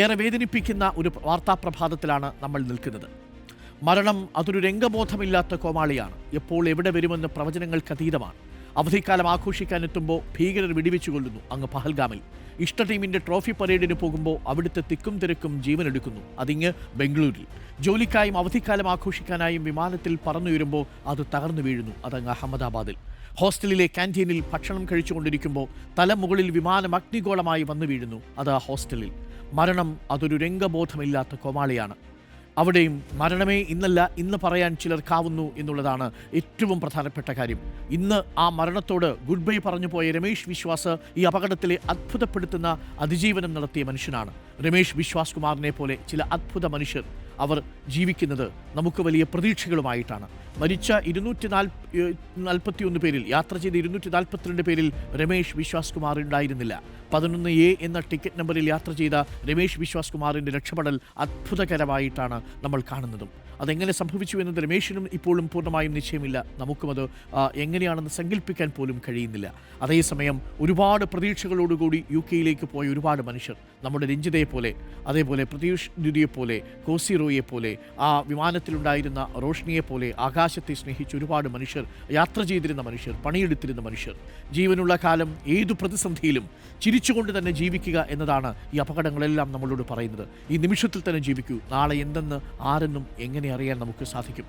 ഏറെ വേദനിപ്പിക്കുന്ന ഒരു വാർത്താപ്രഭാതത്തിലാണ് നമ്മൾ നിൽക്കുന്നത്. മരണം അതൊരു രംഗബോധമില്ലാത്ത കോമാളിയാണ്. എപ്പോൾ എവിടെ വരുമെന്ന് പ്രവചനങ്ങൾക്കതീതമാണ്. അവധിക്കാലം ആഘോഷിക്കാനെത്തുമ്പോൾ ഭീകരർ വെടിവെച്ചു കൊല്ലുന്നു അങ്ങ് പഹൽഗാമിൽ. ഇഷ്ട ടീമിൻ്റെ ട്രോഫി പരേഡിന് പോകുമ്പോൾ അവിടുത്തെ തിക്കും തിരക്കും ജീവനെടുക്കുന്നു. അതിങ്ങ് ബംഗളൂരിൽ. ജോലിക്കായും അവധിക്കാലം ആഘോഷിക്കാനായും വിമാനത്തിൽ പറന്നുയരുമ്പോൾ അത് തകർന്നു വീഴുന്നു. അതങ്ങ് അഹമ്മദാബാദിൽ. ഹോസ്റ്റലിലെ ക്യാൻറ്റീനിൽ ഭക്ഷണം കഴിച്ചുകൊണ്ടിരിക്കുമ്പോൾ തലമുകളിൽ വിമാനം അഗ്നിഗോളമായി വന്നു വീഴുന്നു. അത് ആ ഹോസ്റ്റലിൽ. മരണം അതൊരു രംഗബോധമില്ലാത്ത കോമാളിയാണ്. അവിടെയും മരണമേ ഇന്നല്ല ഇന്ന് പറയാൻ ചിലർക്കാവുന്നു എന്നുള്ളതാണ് ഏറ്റവും പ്രധാനപ്പെട്ട കാര്യം. ഇന്ന് ആ മരണത്തോട് ഗുഡ് ബൈ പറഞ്ഞു പോയ രമേഷ് വിശ്വാസ് ഈ അപകടത്തിലെ അത്ഭുതപ്പെടുത്തുന്ന അതിജീവനം നടത്തിയ മനുഷ്യനാണ്. രമേഷ് വിശ്വാസ് കുമാറിനെ പോലെ ചില അത്ഭുത മനുഷ്യർ അവർ ജീവിക്കുന്നത് നമുക്ക് വലിയ പ്രതീക്ഷകളുമായിട്ടാണ്. മരിച്ച 241 പേരിൽ, യാത്ര ചെയ്ത 242 പേരിൽ രമേഷ് വിശ്വാസ് കുമാർ ഉണ്ടായിരുന്നില്ല. 11A എന്ന ടിക്കറ്റ് നമ്പറിൽ യാത്ര ചെയ്ത രമേഷ് വിശ്വാസ് കുമാറിൻ്റെ രക്ഷപ്പെടൽ അത്ഭുതകരമായിട്ടാണ് നമ്മൾ കാണുന്നതും. അതെങ്ങനെ സംഭവിച്ചു എന്നത് രമേഷിനും ഇപ്പോഴും പൂർണ്ണമായും നിശ്ചയമില്ല. നമുക്കുമത് എങ്ങനെയാണെന്ന് സങ്കല്പിക്കാൻ പോലും കഴിയുന്നില്ല. അതേസമയം ഒരുപാട് പ്രതീക്ഷകളോടുകൂടി UK പോയ ഒരുപാട് മനുഷ്യർ, നമ്മുടെ രഞ്ജിതയെ പോലെ, അതേപോലെ പ്രതീഷ് ദുരിയെപ്പോലെ, കോസിറോയെ പോലെ, ആ വിമാനത്തിലുണ്ടായിരുന്ന റോഷ്നിയെ പോലെ ആകാശത്തെ സ്നേഹിച്ച ഒരുപാട് മനുഷ്യർ, യാത്ര ചെയ്തിരുന്ന മനുഷ്യർ, പണിയെടുത്തിരുന്ന മനുഷ്യർ, ജീവനുള്ള കാലം ഏതു പ്രതിസന്ധിയിലും ചിരിച്ചുകൊണ്ട് തന്നെ ജീവിക്കുക എന്നതാണ് ഈ അപകടങ്ങളെല്ലാം നമ്മളോട് പറയുന്നത്. ഈ നിമിഷത്തിൽ തന്നെ ജീവിക്കൂ. നാളെ എന്തെന്ന് ആരെന്നും എങ്ങനെ അറിയാൻ നമുക്ക് സാധിക്കും?